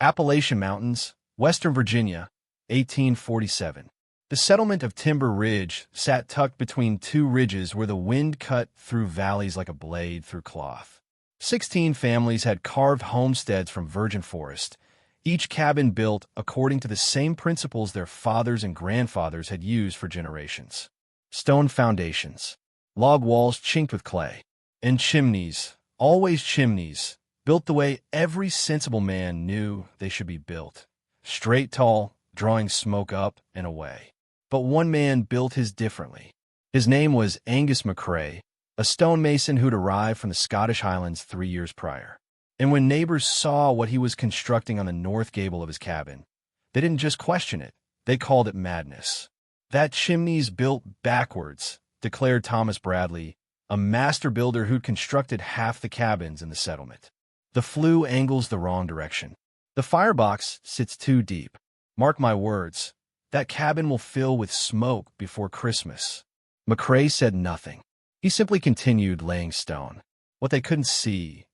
Appalachian Mountains, Western Virginia, 1847. The settlement of Timber Ridge sat tucked between two ridges where the wind cut through valleys like a blade through cloth. 16 families had carved homesteads from virgin forest, each cabin built according to the same principles their fathers and grandfathers had used for generations. Stone foundations, log walls chinked with clay, and chimneys, always chimneys, built the way every sensible man knew they should be built. Straight, tall, drawing smoke up and away. But one man built his differently. His name was Angus McCrae, a stonemason who'd arrived from the Scottish Highlands 3 years prior. And when neighbors saw what he was constructing on the north gable of his cabin, they didn't just question it, they called it madness. "That chimney's built backwards," declared Thomas Bradley, a master builder who'd constructed half the cabins in the settlement. "The flue angles the wrong direction. The firebox sits too deep. Mark my words, that cabin will fill with smoke before Christmas." McCrae said nothing. He simply continued laying stone. What they couldn't see,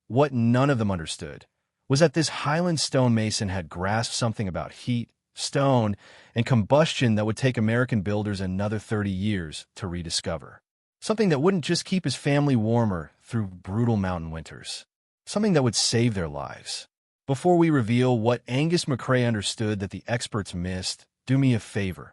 what none of them understood, was that this Highland stonemason had grasped something about heat, stone, and combustion that would take American builders another 30 years to rediscover. Something that wouldn't just keep his family warmer through brutal mountain winters. Something that would save their lives. Before we reveal what Angus McCrae understood that the experts missed, do me a favor.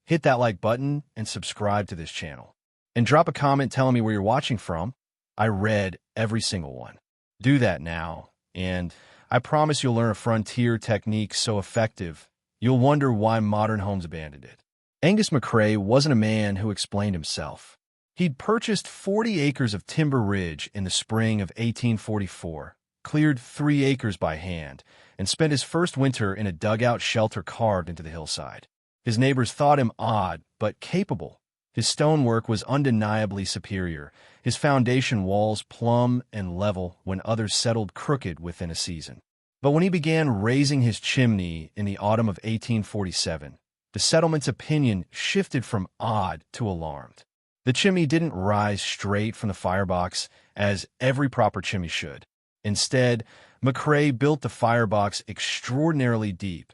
Hit that like button and subscribe to this channel. And drop a comment telling me where you're watching from. I read every single one. Do that now, and I promise you'll learn a frontier technique so effective, you'll wonder why modern homes abandoned it. Angus McCrae wasn't a man who explained himself. He'd purchased 40 acres of Timber Ridge in the spring of 1844, cleared 3 acres by hand, and spent his first winter in a dugout shelter carved into the hillside. His neighbors thought him odd, but capable. His stonework was undeniably superior, his foundation walls plumb and level when others settled crooked within a season. But when he began raising his chimney in the autumn of 1847, the settlement's opinion shifted from odd to alarmed. The chimney didn't rise straight from the firebox, as every proper chimney should. Instead, McCrae built the firebox extraordinarily deep,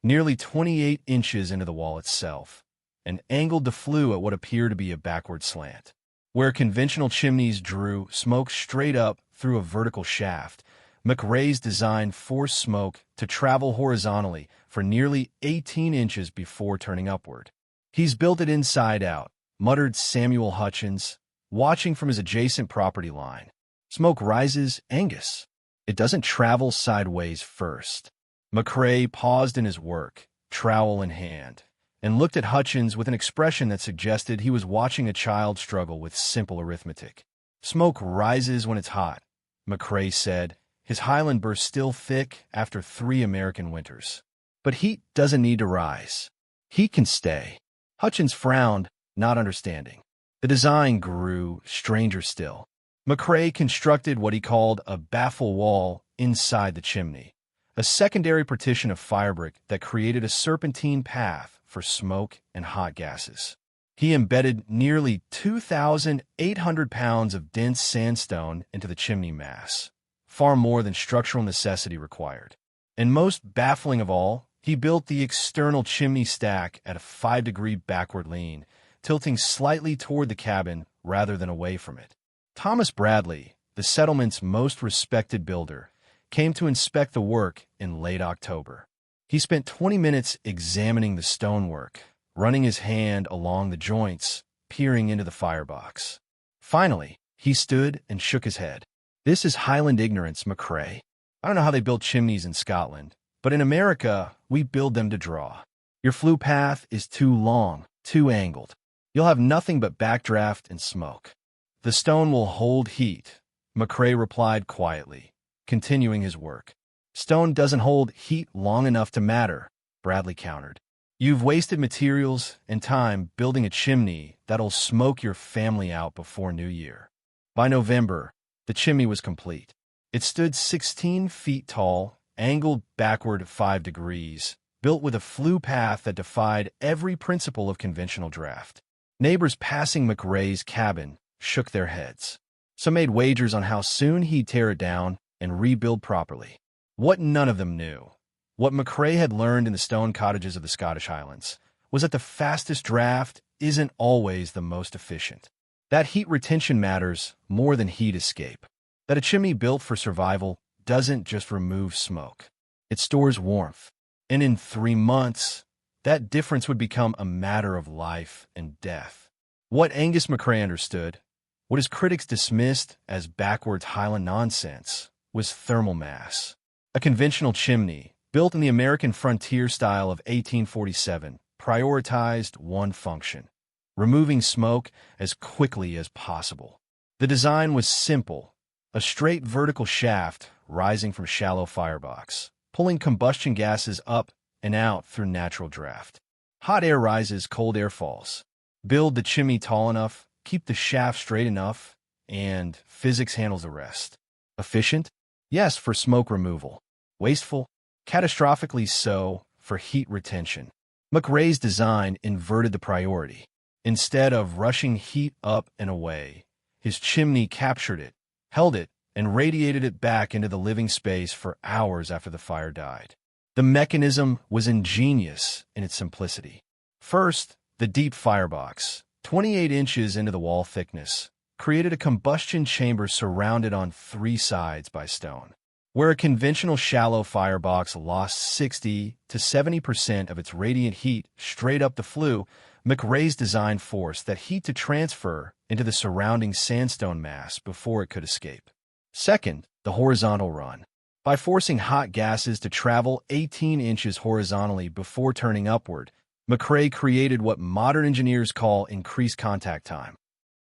nearly 28 inches into the wall itself, and angled the flue at what appeared to be a backward slant. Where conventional chimneys drew smoke straight up through a vertical shaft, McCrae's design forced smoke to travel horizontally for nearly 18 inches before turning upward. "He's built it inside out," muttered Samuel Hutchins, watching from his adjacent property line. "Smoke rises, Angus. It doesn't travel sideways first." McCrae paused in his work, trowel in hand, and looked at Hutchins with an expression that suggested he was watching a child struggle with simple arithmetic. "Smoke rises when it's hot," McCrae said, his Highland burst still thick after 3 American winters. "But heat doesn't need to rise. Heat can stay." Hutchins frowned, not understanding. The design grew stranger still. McCrae constructed what he called a baffle wall inside the chimney, a secondary partition of firebrick that created a serpentine path for smoke and hot gases. He embedded nearly 2,800 pounds of dense sandstone into the chimney mass, far more than structural necessity required. And most baffling of all, he built the external chimney stack at a 5-degree backward lean, tilting slightly toward the cabin rather than away from it. Thomas Bradley, the settlement's most respected builder, came to inspect the work in late October. He spent 20 minutes examining the stonework, running his hand along the joints, peering into the firebox. Finally, he stood and shook his head. "This is Highland ignorance, McCrae. I don't know how they build chimneys in Scotland, but in America, we build them to draw. Your flue path is too long, too angled. You'll have nothing but backdraft and smoke." "The stone will hold heat," McCrae replied quietly, continuing his work. "Stone doesn't hold heat long enough to matter," Bradley countered. "You've wasted materials and time building a chimney that'll smoke your family out before New Year." By November, the chimney was complete. It stood 16 feet tall, angled backward 5 degrees, built with a flue path that defied every principle of conventional draft. Neighbors passing McCrae's cabin shook their heads. Some made wagers on how soon he'd tear it down and rebuild properly. What none of them knew, what McCrae had learned in the stone cottages of the Scottish Highlands, was that the fastest draft isn't always the most efficient. That heat retention matters more than heat escape. That a chimney built for survival doesn't just remove smoke. It stores warmth. And in 3 months, that difference would become a matter of life and death. What Angus McCrae understood, what his critics dismissed as backwards Highland nonsense, was thermal mass. A conventional chimney, built in the American frontier style of 1847, prioritized one function: removing smoke as quickly as possible. The design was simple: a straight vertical shaft rising from shallow firebox, pulling combustion gases up and out through natural draft. Hot air rises, cold air falls. Build the chimney tall enough, keep the shaft straight enough, and physics handles the rest. Efficient? Yes, for smoke removal. Wasteful? Catastrophically so for heat retention. McCrae's design inverted the priority. Instead of rushing heat up and away, his chimney captured it, held it, and radiated it back into the living space for hours after the fire died. The mechanism was ingenious in its simplicity. First, the deep firebox, 28 inches into the wall thickness, created a combustion chamber surrounded on 3 sides by stone. Where a conventional shallow firebox lost 60 to 70% of its radiant heat straight up the flue, McCrae's design forced that heat to transfer into the surrounding sandstone mass before it could escape. Second, the horizontal run. By forcing hot gases to travel 18 inches horizontally before turning upward, McCrae created what modern engineers call increased contact time.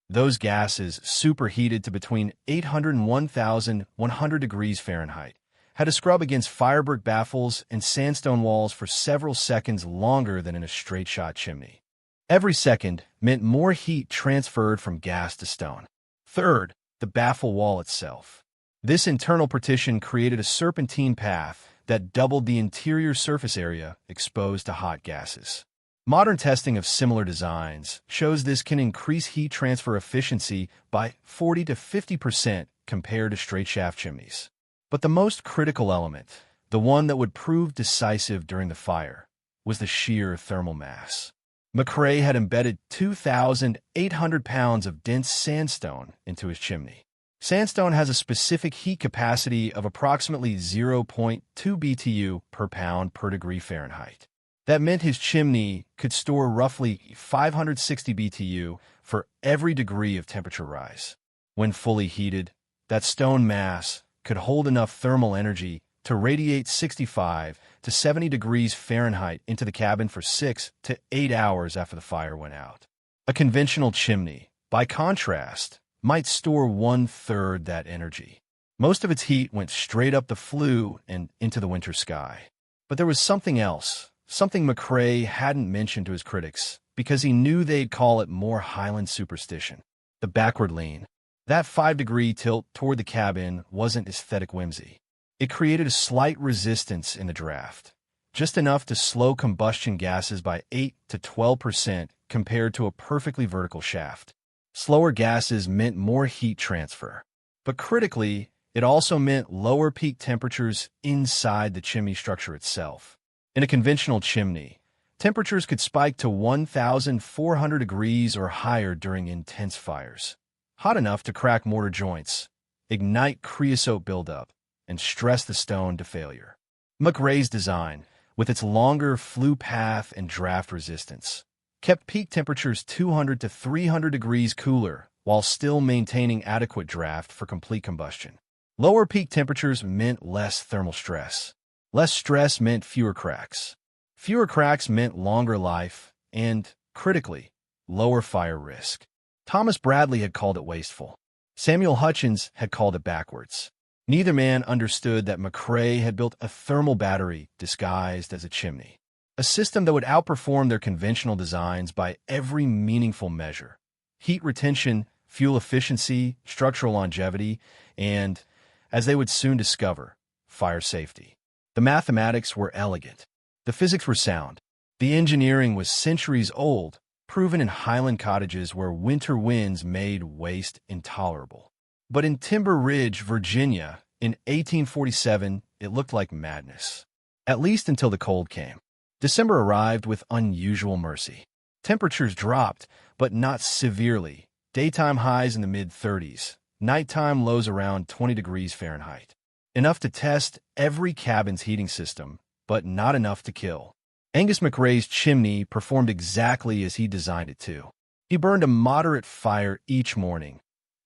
Those gases, superheated to between 800 and 1,100 degrees Fahrenheit, had to scrub against firebrick baffles and sandstone walls for several seconds longer than in a straight-shot chimney. Every second meant more heat transferred from gas to stone. Third, the baffle wall itself. This internal partition created a serpentine path that doubled the interior surface area exposed to hot gases. Modern testing of similar designs shows this can increase heat transfer efficiency by 40 to 50% compared to straight-shaft chimneys. But the most critical element, the one that would prove decisive during the fire, was the sheer thermal mass. McCrae had embedded 2,800 pounds of dense sandstone into his chimney. Sandstone has a specific heat capacity of approximately 0.2 BTU per pound per degree Fahrenheit. That meant his chimney could store roughly 560 BTU for every degree of temperature rise. When fully heated, that stone mass could hold enough thermal energy to radiate 65 to 70 degrees Fahrenheit into the cabin for 6 to 8 hours after the fire went out. A conventional chimney, by contrast, might store 1/3 that energy. Most of its heat went straight up the flue and into the winter sky. But there was something else, something McCrae hadn't mentioned to his critics, because he knew they'd call it more Highland superstition: the backward lean. That 5-degree tilt toward the cabin wasn't aesthetic whimsy. It created a slight resistance in the draft, just enough to slow combustion gases by 8 to 12% compared to a perfectly vertical shaft. Slower gases meant more heat transfer. But critically, it also meant lower peak temperatures inside the chimney structure itself. In a conventional chimney, temperatures could spike to 1,400 degrees or higher during intense fires, hot enough to crack mortar joints, ignite creosote buildup, and stress the stone to failure. McCrae's design, with its longer flue path and draft resistance, kept peak temperatures 200 to 300 degrees cooler while still maintaining adequate draft for complete combustion. Lower peak temperatures meant less thermal stress. Less stress meant fewer cracks. Fewer cracks meant longer life and, critically, lower fire risk. Thomas Bradley had called it wasteful. Samuel Hutchins had called it backwards. Neither man understood that McCrae had built a thermal battery disguised as a chimney, a system that would outperform their conventional designs by every meaningful measure: heat retention, fuel efficiency, structural longevity, and, as they would soon discover, fire safety. The mathematics were elegant. The physics were sound. The engineering was centuries old, proven in Highland cottages where winter winds made waste intolerable. But in Timber Ridge, Virginia, In 1847, it looked like madness. At least until the cold came. December arrived with unusual mercy. Temperatures dropped, but not severely. Daytime highs in the mid-30s, nighttime lows around 20 degrees Fahrenheit. Enough to test every cabin's heating system, but not enough to kill. Angus McRae's chimney performed exactly as he designed it to. He burned a moderate fire each morning,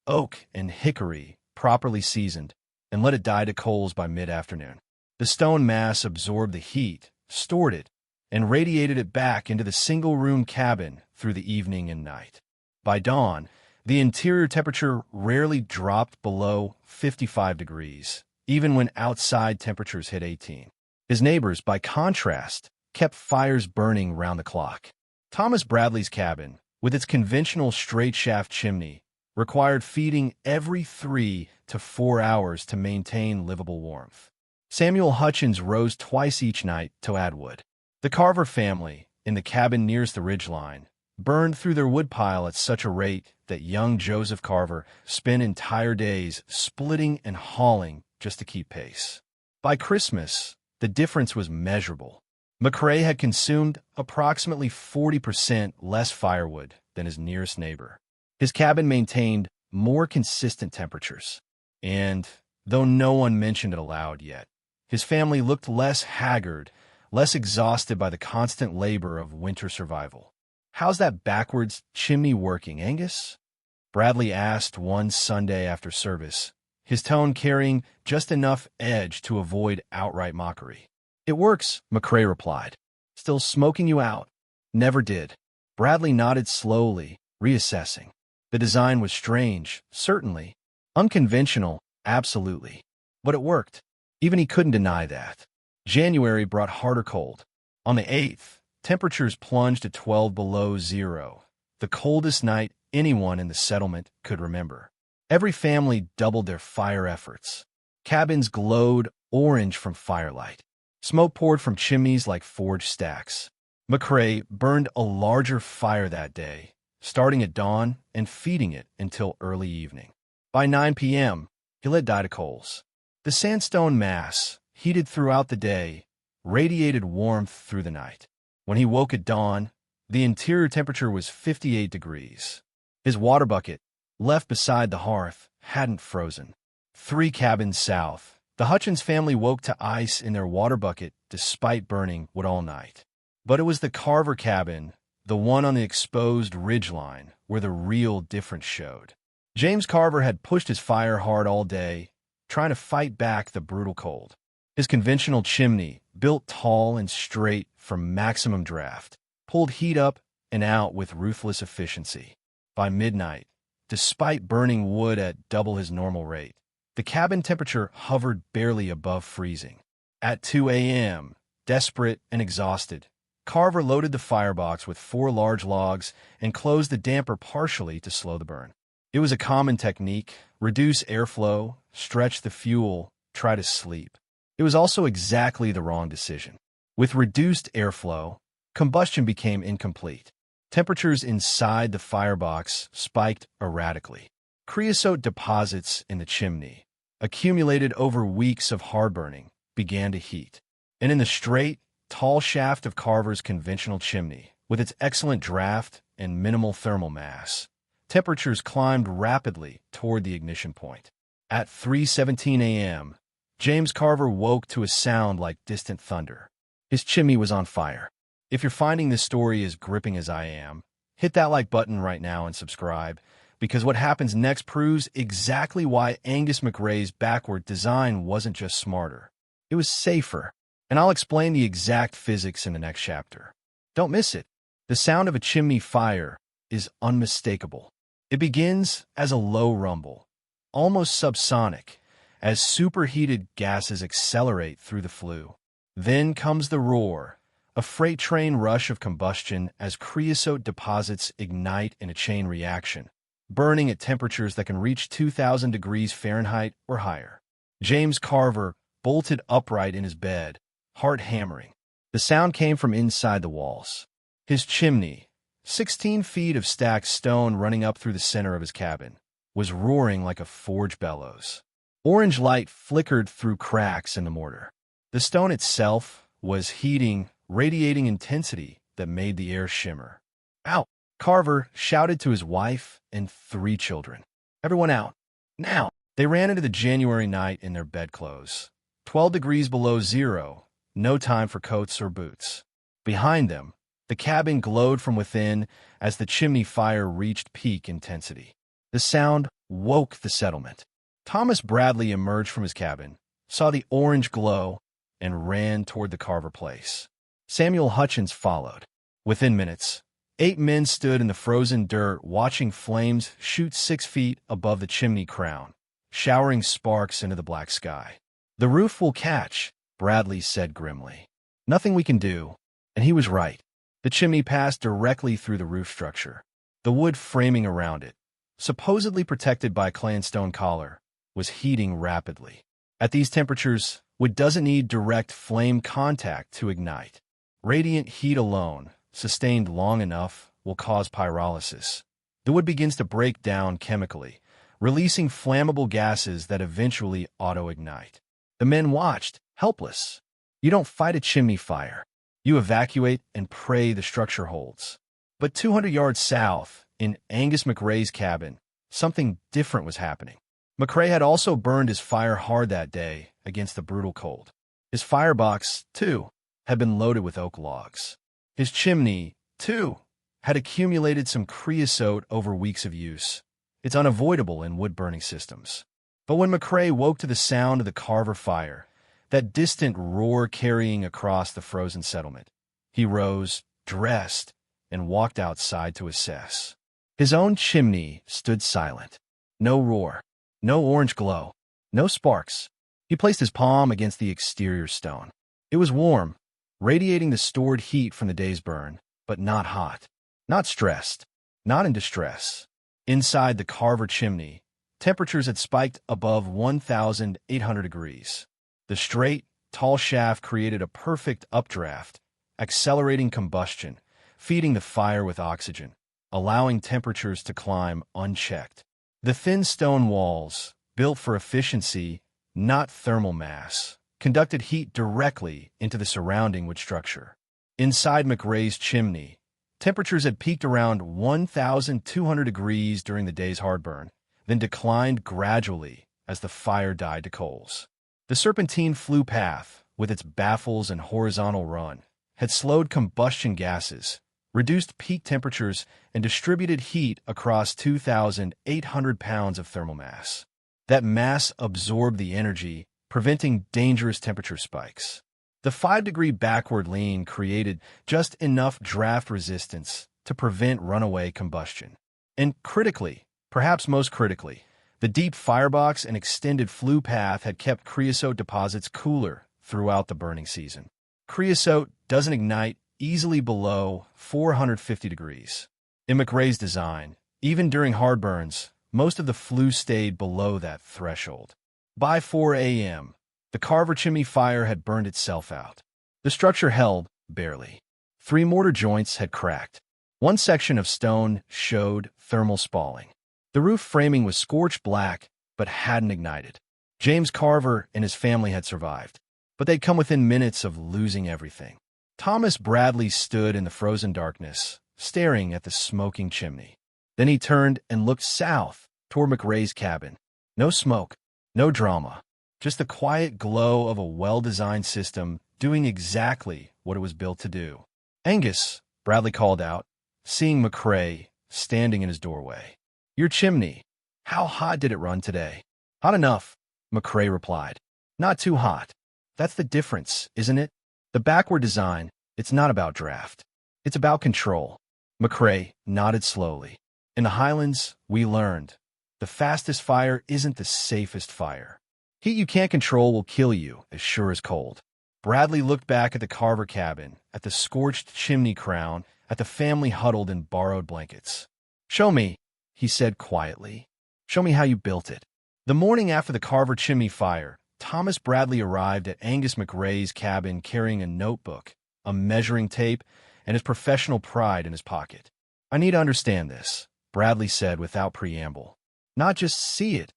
oak and hickory, properly seasoned, and let it die to coals by mid-afternoon. The stone mass absorbed the heat, stored it, and radiated it back into the single-room cabin through the evening and night. By dawn, the interior temperature rarely dropped below 55 degrees, even when outside temperatures hit 18. His neighbors, by contrast, kept fires burning round the clock. Thomas Bradley's cabin, with its conventional straight-shaft chimney, required feeding every 3 to 4 hours to maintain livable warmth. Samuel Hutchins rose twice each night to add wood. The Carver family, in the cabin nearest the ridgeline, burned through their woodpile at such a rate that young Joseph Carver spent entire days splitting and hauling just to keep pace. By Christmas, the difference was measurable. McRae had consumed approximately 40% less firewood than his nearest neighbor. His cabin maintained more consistent temperatures, and, though no one mentioned it aloud yet, his family looked less haggard, less exhausted by the constant labor of winter survival. "How's that backwards chimney working, Angus?" Bradley asked one Sunday after service, his tone carrying just enough edge to avoid outright mockery. "It works," McRae replied. "Still smoking you out?" "Never did." Bradley nodded slowly, reassessing. The design was strange, certainly. Unconventional, absolutely. But it worked. Even he couldn't deny that. January brought harder cold. On the 8th, temperatures plunged to 12 below zero, the coldest night anyone in the settlement could remember. Every family doubled their fire efforts. Cabins glowed orange from firelight. Smoke poured from chimneys like forged stacks. McRae burned a larger fire that day, starting at dawn and feeding it until early evening. By 9 p.m., he let die to coals. The sandstone mass, heated throughout the day, radiated warmth through the night. When he woke at dawn, the interior temperature was 58 degrees. His water bucket, left beside the hearth, hadn't frozen. 3 cabins south, the Hutchins family woke to ice in their water bucket despite burning wood all night. But it was the Carver cabin, the one on the exposed ridgeline, where the real difference showed. James Carver had pushed his fire hard all day, trying to fight back the brutal cold. His conventional chimney, built tall and straight for maximum draft, pulled heat up and out with ruthless efficiency. By midnight, despite burning wood at double his normal rate, the cabin temperature hovered barely above freezing. At 2 a.m., desperate and exhausted, Carver loaded the firebox with 4 large logs and closed the damper partially to slow the burn. It was a common technique: reduce airflow, stretch the fuel, try to sleep. It was also exactly the wrong decision. With reduced airflow, combustion became incomplete. Temperatures inside the firebox spiked erratically. Creosote deposits in the chimney, accumulated over weeks of hard burning, began to heat. And in the straight, tall shaft of Carver's conventional chimney, with its excellent draft and minimal thermal mass, temperatures climbed rapidly toward the ignition point. At 3:17 a.m., James Carver woke to a sound like distant thunder. His chimney was on fire. If you're finding this story as gripping as I am, hit that like button right now and subscribe, because what happens next proves exactly why Angus McRae's backward design wasn't just smarter. It was safer, and I'll explain the exact physics in the next chapter. Don't miss it. The sound of a chimney fire is unmistakable. It begins as a low rumble, almost subsonic, as superheated gases accelerate through the flue. Then comes the roar, a freight train rush of combustion as creosote deposits ignite in a chain reaction, burning at temperatures that can reach 2,000 degrees Fahrenheit or higher. James Carver bolted upright in his bed, heart hammering. The sound came from inside the walls. His chimney, 16 feet of stacked stone running up through the center of his cabin, was roaring like a forge bellows. Orange light flickered through cracks in the mortar. The stone itself was heating, radiating intensity that made the air shimmer. "Out!" Carver shouted to his wife and 3 children. "Everyone out! Now!" They ran into the January night in their bedclothes. 12 degrees below zero, no time for coats or boots. Behind them, the cabin glowed from within as the chimney fire reached peak intensity. The sound woke the settlement. Thomas Bradley emerged from his cabin, saw the orange glow, and ran toward the Carver place. Samuel Hutchins followed. Within minutes, 8 men stood in the frozen dirt watching flames shoot 6 feet above the chimney crown, showering sparks into the black sky. "The roof will catch," Bradley said grimly. "Nothing we can do." And he was right. The chimney passed directly through the roof structure. The wood framing around it, supposedly protected by clay and stone collar, was heating rapidly. At these temperatures, wood doesn't need direct flame contact to ignite. Radiant heat alone, sustained long enough, will cause pyrolysis. The wood begins to break down chemically, releasing flammable gases that eventually auto-ignite. The men watched, helpless. You don't fight a chimney fire. You evacuate and pray the structure holds. But 200 yards south, in Angus McRae's cabin, something different was happening. McRae had also burned his fire hard that day against the brutal cold. His firebox, too, had been loaded with oak logs. His chimney, too, had accumulated some creosote over weeks of use. It's unavoidable in wood-burning systems. But when McRae woke to the sound of the Carver fire, that distant roar carrying across the frozen settlement, he rose, dressed, and walked outside to assess. His own chimney stood silent. No roar, no orange glow, no sparks. He placed his palm against the exterior stone. It was warm, radiating the stored heat from the day's burn, but not hot, not stressed, not in distress. Inside the Carver chimney, temperatures had spiked above 1,800 degrees. The straight, tall shaft created a perfect updraft, accelerating combustion, feeding the fire with oxygen, allowing temperatures to climb unchecked. The thin stone walls, built for efficiency, not thermal mass, conducted heat directly into the surrounding wood structure. Inside McRae's chimney, temperatures had peaked around 1,200 degrees during the day's hard burn, then declined gradually as the fire died to coals. The serpentine flue path, with its baffles and horizontal run, had slowed combustion gases, reduced peak temperatures, and distributed heat across 2,800 pounds of thermal mass. That mass absorbed the energy, preventing dangerous temperature spikes. The 5-degree backward lean created just enough draft resistance to prevent runaway combustion. And critically, perhaps most critically, the deep firebox and extended flue path had kept creosote deposits cooler throughout the burning season. Creosote doesn't ignite easily below 450 degrees. In McRae's design, even during hard burns, most of the flue stayed below that threshold. By 4 a.m., the Carver chimney fire had burned itself out. The structure held, barely. 3 mortar joints had cracked. One section of stone showed thermal spalling. The roof framing was scorched black, but hadn't ignited. James Carver and his family had survived, but they'd come within minutes of losing everything. Thomas Bradley stood in the frozen darkness, staring at the smoking chimney. Then he turned and looked south toward McRae's cabin. No smoke, no drama, just the quiet glow of a well-designed system doing exactly what it was built to do. "Angus," Bradley called out, seeing McRae standing in his doorway. "Your chimney, how hot did it run today?" "Hot enough," McRae replied. "Not too hot. That's the difference, isn't it? The backward design, it's not about draft. It's about control." McRae nodded slowly. "In the Highlands, we learned, the fastest fire isn't the safest fire. Heat you can't control will kill you as sure as cold." Bradley looked back at the Carver cabin, at the scorched chimney crown, at the family huddled in borrowed blankets. "Show me," he said quietly. "Show me how you built it." The morning after the Carver chimney fire, Thomas Bradley arrived at Angus McRae's cabin carrying a notebook, a measuring tape, and his professional pride in his pocket. "I need to understand this," Bradley said without preamble. "Not just see it,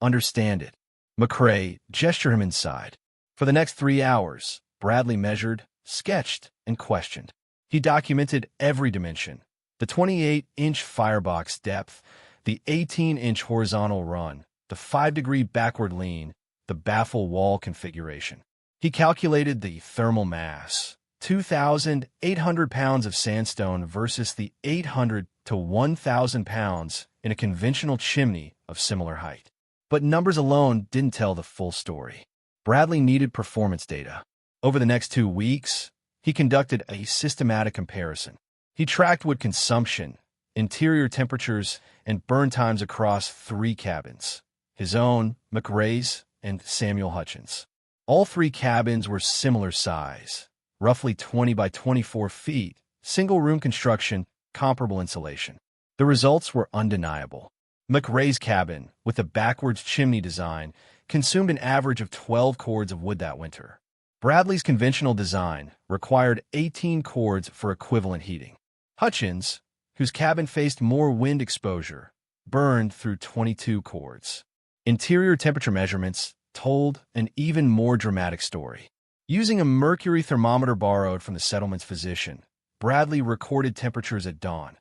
understand it." McRae gestured him inside. For the next 3 hours, Bradley measured, sketched, and questioned. He documented every dimension: the 28-inch firebox depth, the 18-inch horizontal run, the 5-degree backward lean, the baffle wall configuration. He calculated the thermal mass: 2,800 pounds of sandstone versus the 800 to 1,000 pounds in a conventional chimney of similar height. But numbers alone didn't tell the full story. Bradley needed performance data. Over the next 2 weeks, he conducted a systematic comparison. He tracked wood consumption, interior temperatures, and burn times across 3 cabins: his own, McRae's, and Samuel Hutchins'. All 3 cabins were similar size, roughly 20 by 24 feet, single-room construction, comparable insulation. The results were undeniable. McRae's cabin, with a backwards chimney design, consumed an average of 12 cords of wood that winter. Bradley's conventional design required 18 cords for equivalent heating. Hutchins', whose cabin faced more wind exposure, burned through 22 cords. Interior temperature measurements told an even more dramatic story. Using a mercury thermometer borrowed from the settlement's physician, Bradley recorded temperatures at dawn,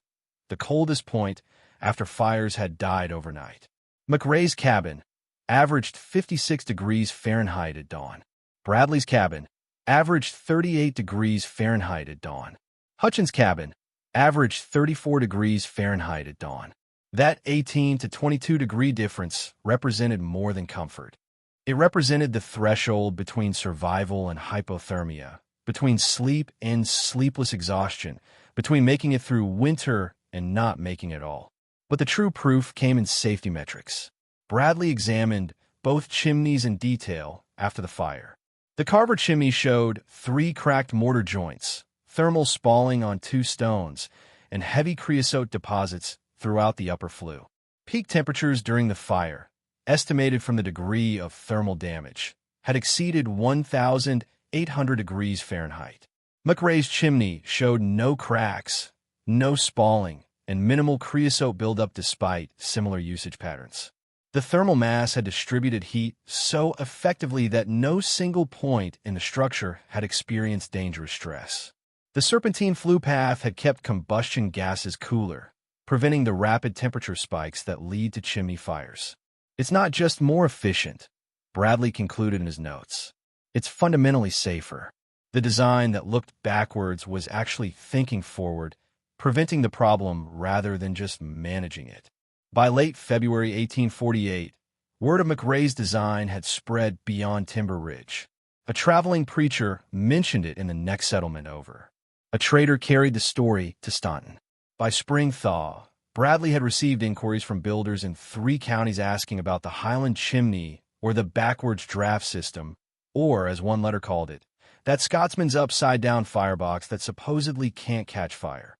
the coldest point after fires had died overnight. McRae's cabin averaged 56 degrees Fahrenheit at dawn. Bradley's cabin averaged 38 degrees Fahrenheit at dawn. Hutchins' cabin averaged 34 degrees Fahrenheit at dawn. That 18 to 22 degree difference represented more than comfort. It represented the threshold between survival and hypothermia, between sleep and sleepless exhaustion, between making it through winter and not making it all. But the true proof came in safety metrics. Bradley examined both chimneys in detail after the fire. The Carver chimney showed 3 cracked mortar joints, thermal spalling on 2 stones, and heavy creosote deposits throughout the upper flue. Peak temperatures during the fire, estimated from the degree of thermal damage, had exceeded 1,800 degrees Fahrenheit. McRae's chimney showed no cracks, no spalling, and minimal creosote buildup despite similar usage patterns. The thermal mass had distributed heat so effectively that no single point in the structure had experienced dangerous stress. The serpentine flue path had kept combustion gases cooler, preventing the rapid temperature spikes that lead to chimney fires. It's not just more efficient, Bradley concluded in his notes. It's fundamentally safer. The design that looked backwards was actually thinking forward, preventing the problem rather than just managing it. By late February 1848, word of McRae's design had spread beyond Timber Ridge. A traveling preacher mentioned it in the next settlement over. A trader carried the story to Staunton. By spring thaw, Bradley had received inquiries from builders in 3 counties asking about the Highland chimney or the backwards draft system, or, as one letter called it, that Scotsman's upside-down firebox that supposedly can't catch fire.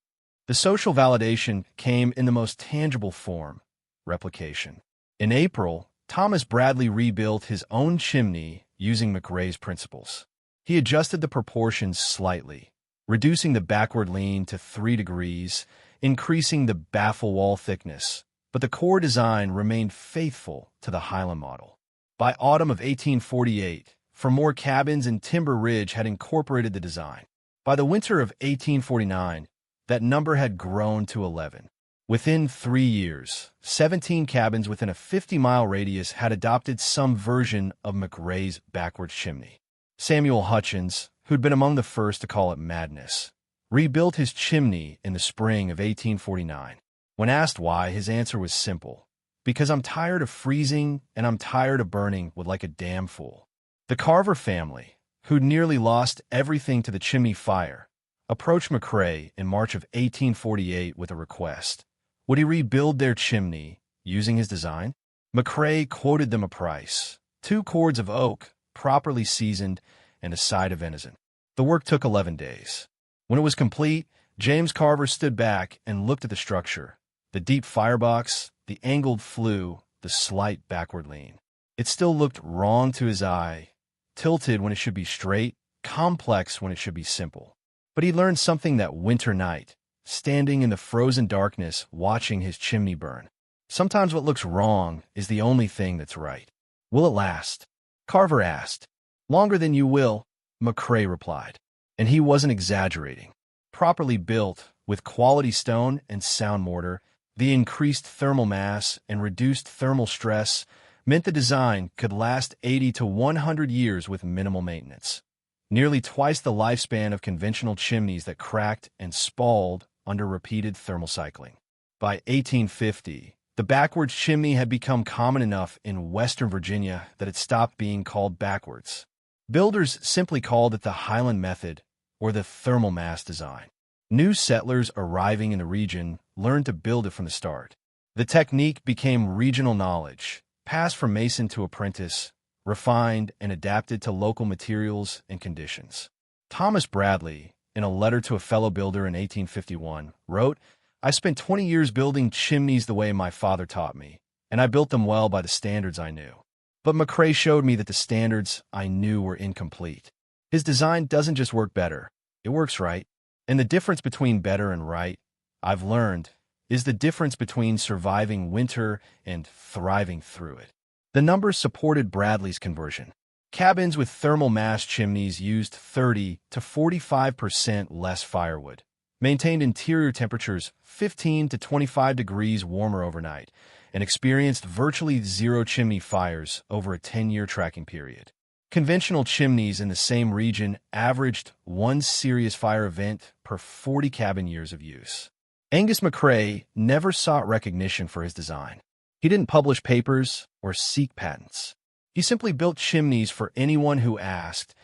The social validation came in the most tangible form: replication. In April, Thomas Bradley rebuilt his own chimney using McRae's principles. He adjusted the proportions slightly, reducing the backward lean to 3 degrees, increasing the baffle wall thickness, but the core design remained faithful to the Highland model. By autumn of 1848, for more cabins in Timber Ridge had incorporated the design. By the winter of 1849, that number had grown to 11. Within 3 years, 17 cabins within a 50-mile radius had adopted some version of McRae's backwards chimney. Samuel Hutchins, who'd been among the first to call it madness, rebuilt his chimney in the spring of 1849. When asked why, his answer was simple: because I'm tired of freezing and I'm tired of burning with like a damn fool. The Carver family, who'd nearly lost everything to the chimney fire, approached McRae in March of 1848 with a request. Would he rebuild their chimney using his design? McRae quoted them a price: 2 cords of oak, properly seasoned, and a side of venison. The work took 11 days. When it was complete, James Carver stood back and looked at the structure: the deep firebox, the angled flue, the slight backward lean. It still looked wrong to his eye, tilted when it should be straight, complex when it should be simple. But he learned something that winter night, standing in the frozen darkness watching his chimney burn. Sometimes what looks wrong is the only thing that's right. "Will it last?" Carver asked. "Longer than you will," McCrae replied. And he wasn't exaggerating. Properly built, with quality stone and sound mortar, the increased thermal mass and reduced thermal stress meant the design could last 80 to 100 years with minimal maintenance. Nearly twice the lifespan of conventional chimneys that cracked and spalled under repeated thermal cycling. By 1850, the backwards chimney had become common enough in Western Virginia that it stopped being called backwards. Builders simply called it the Highland method or the thermal mass design. New settlers arriving in the region learned to build it from the start. The technique became regional knowledge, passed from mason to apprentice, refined and adapted to local materials and conditions. Thomas Bradley, in a letter to a fellow builder in 1851, wrote, "I spent 20 years building chimneys the way my father taught me, and I built them well by the standards I knew. But McCrae showed me that the standards I knew were incomplete. His design doesn't just work better, it works right. And the difference between better and right, I've learned, is the difference between surviving winter and thriving through it." The numbers supported Bradley's conversion. Cabins with thermal mass chimneys used 30 to 45% less firewood, maintained interior temperatures 15 to 25 degrees warmer overnight, and experienced virtually zero chimney fires over a 10-year tracking period. Conventional chimneys in the same region averaged one serious fire event per 40 cabin years of use. Angus McCrae never sought recognition for his design. He didn't publish papers or seek patents. He simply built chimneys for anyone who asked,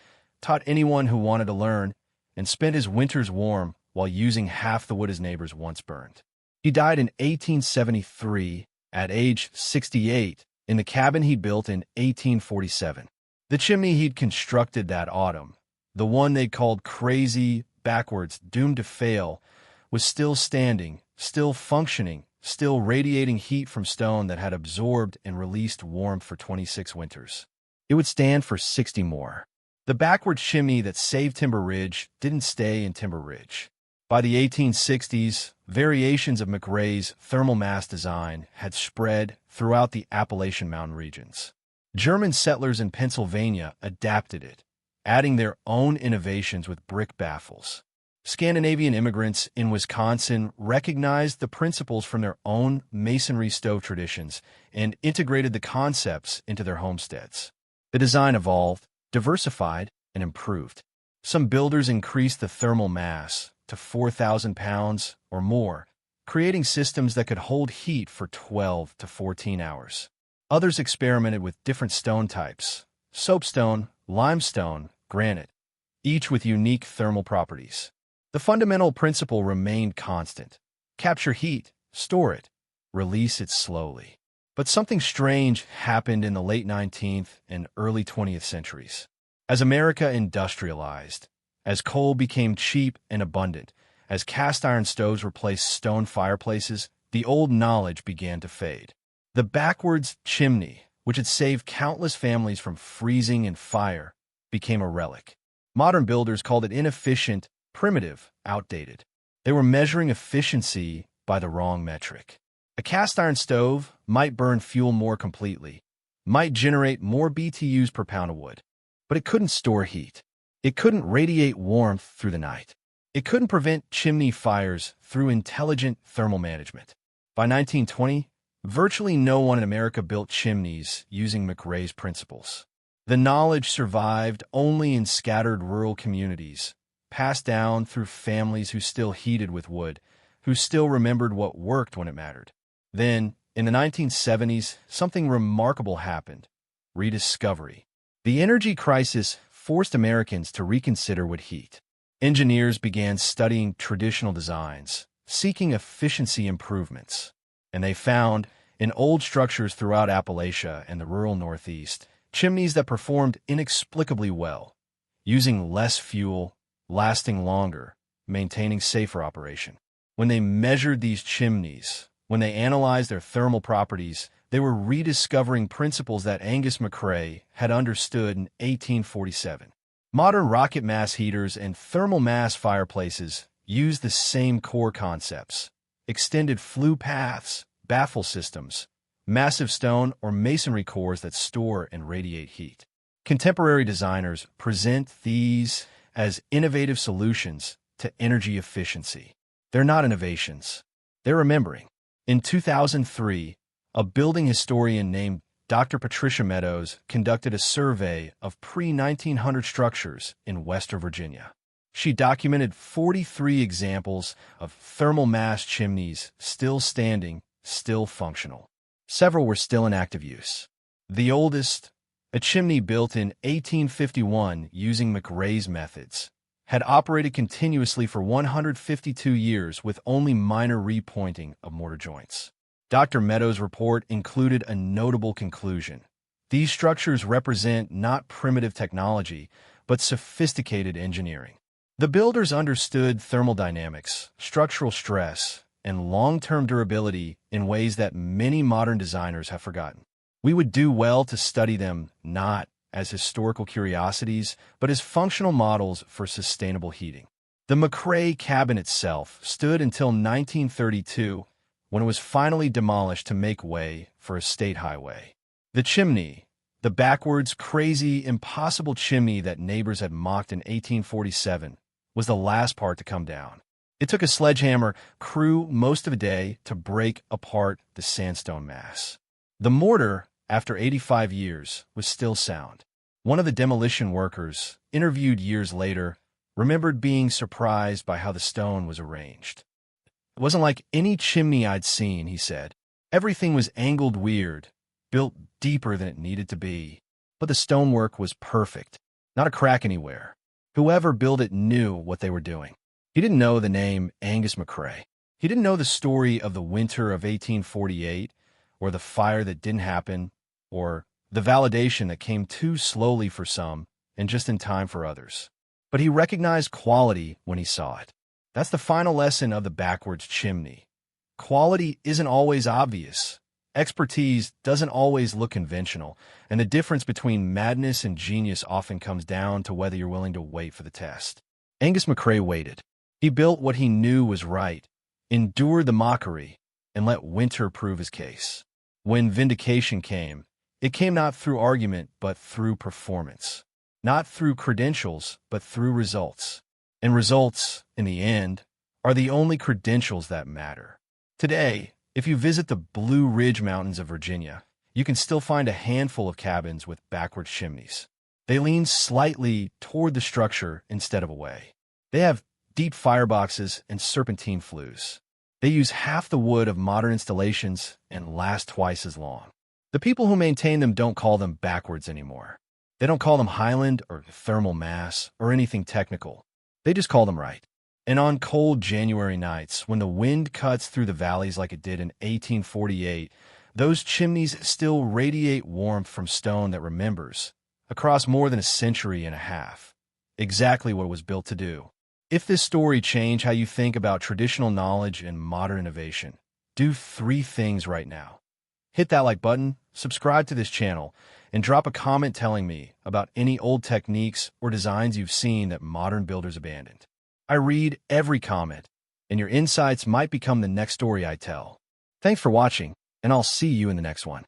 taught anyone who wanted to learn, and spent his winters warm while using half the wood his neighbors once burned. He died in 1873 at age 68 in the cabin he built in 1847. The chimney he'd constructed that autumn, the one they'd called crazy, backwards, doomed to fail, was still standing, still functioning, still radiating heat from stone that had absorbed and released warmth for 26 winters. It would stand for 60 more. The backward chimney that saved Timber Ridge didn't stay in Timber Ridge. By the 1860s, variations of McCrae's thermal mass design had spread throughout the Appalachian Mountain regions. German settlers in Pennsylvania adapted it, adding their own innovations with brick baffles. Scandinavian immigrants in Wisconsin recognized the principles from their own masonry stove traditions and integrated the concepts into their homesteads. The design evolved, diversified, and improved. Some builders increased the thermal mass to 4,000 pounds or more, creating systems that could hold heat for 12 to 14 hours. Others experimented with different stone types: soapstone, limestone, granite, each with unique thermal properties. The fundamental principle remained constant: capture heat, store it, release it slowly. But something strange happened in the late 19th and early 20th centuries. As America industrialized, as coal became cheap and abundant, as cast iron stoves replaced stone fireplaces, the old knowledge began to fade. The backwards chimney, which had saved countless families from freezing and fire, became a relic. Modern builders called it inefficient, primitive, outdated. They were measuring efficiency by the wrong metric. A cast iron stove might burn fuel more completely, might generate more BTUs per pound of wood, but it couldn't store heat. It couldn't radiate warmth through the night. It couldn't prevent chimney fires through intelligent thermal management. By 1920, virtually no one in America built chimneys using McCrae's principles. The knowledge survived only in scattered rural communities, passed down through families who still heated with wood, who still remembered what worked when it mattered. Then, in the 1970s, something remarkable happened: rediscovery. The energy crisis forced Americans to reconsider what heat. Engineers began studying traditional designs, seeking efficiency improvements, and they found, in old structures throughout Appalachia and the rural Northeast, chimneys that performed inexplicably well, using less fuel, lasting longer, maintaining safer operation. When they measured these chimneys, when they analyzed their thermal properties, they were rediscovering principles that Angus McCrae had understood in 1847. Modern rocket mass heaters and thermal mass fireplaces use the same core concepts: extended flue paths, baffle systems, massive stone or masonry cores that store and radiate heat. Contemporary designers present these as innovative solutions to energy efficiency. They're not innovations. They're remembering. In 2003, a building historian named Dr. Patricia Meadows conducted a survey of pre-1900 structures in Western Virginia. She documented 43 examples of thermal mass chimneys still standing, still functional. Several were still in active use. The oldest, a chimney built in 1851 using McRae's methods, had operated continuously for 152 years with only minor repointing of mortar joints. Dr. Meadows' report included a notable conclusion. These structures represent not primitive technology, but sophisticated engineering. The builders understood thermodynamics, structural stress, and long-term durability in ways that many modern designers have forgotten. We would do well to study them not as historical curiosities, but as functional models for sustainable heating. The McRae cabin itself stood until 1932, when it was finally demolished to make way for a state highway. The chimney, the backwards, crazy, impossible chimney that neighbors had mocked in 1847, was the last part to come down. It took a sledgehammer crew most of the day to break apart the sandstone mass. The mortar, after 85 years, was still sound. One of the demolition workers, interviewed years later, remembered being surprised by how the stone was arranged. It wasn't like any chimney I'd seen, he said. Everything was angled weird, built deeper than it needed to be. But the stonework was perfect, not a crack anywhere. Whoever built it knew what they were doing. He didn't know the name Angus McRae. He didn't know the story of the winter of 1848, or the fire that didn't happen, or the validation that came too slowly for some and just in time for others. But he recognized quality when he saw it. That's the final lesson of the backwards chimney. Quality isn't always obvious. Expertise doesn't always look conventional, and the difference between madness and genius often comes down to whether you're willing to wait for the test. Angus McRae waited. He built what he knew was right, endured the mockery, and let winter prove his case. When vindication came, it came not through argument, but through performance. Not through credentials, but through results. And results, in the end, are the only credentials that matter. Today, if you visit the Blue Ridge Mountains of Virginia, you can still find a handful of cabins with backward chimneys. They lean slightly toward the structure instead of away. They have deep fireboxes and serpentine flues. They use half the wood of modern installations and last twice as long. The people who maintain them don't call them backwards anymore. They don't call them Highland or thermal mass or anything technical. They just call them right. And on cold January nights, when the wind cuts through the valleys like it did in 1848, those chimneys still radiate warmth from stone that remembers, across more than a century and a half, exactly what it was built to do. If this story changed how you think about traditional knowledge and modern innovation, do 3 things right now. Hit that like button, subscribe to this channel, and drop a comment telling me about any old techniques or designs you've seen that modern builders abandoned. I read every comment, and your insights might become the next story I tell. Thanks for watching, and I'll see you in the next one.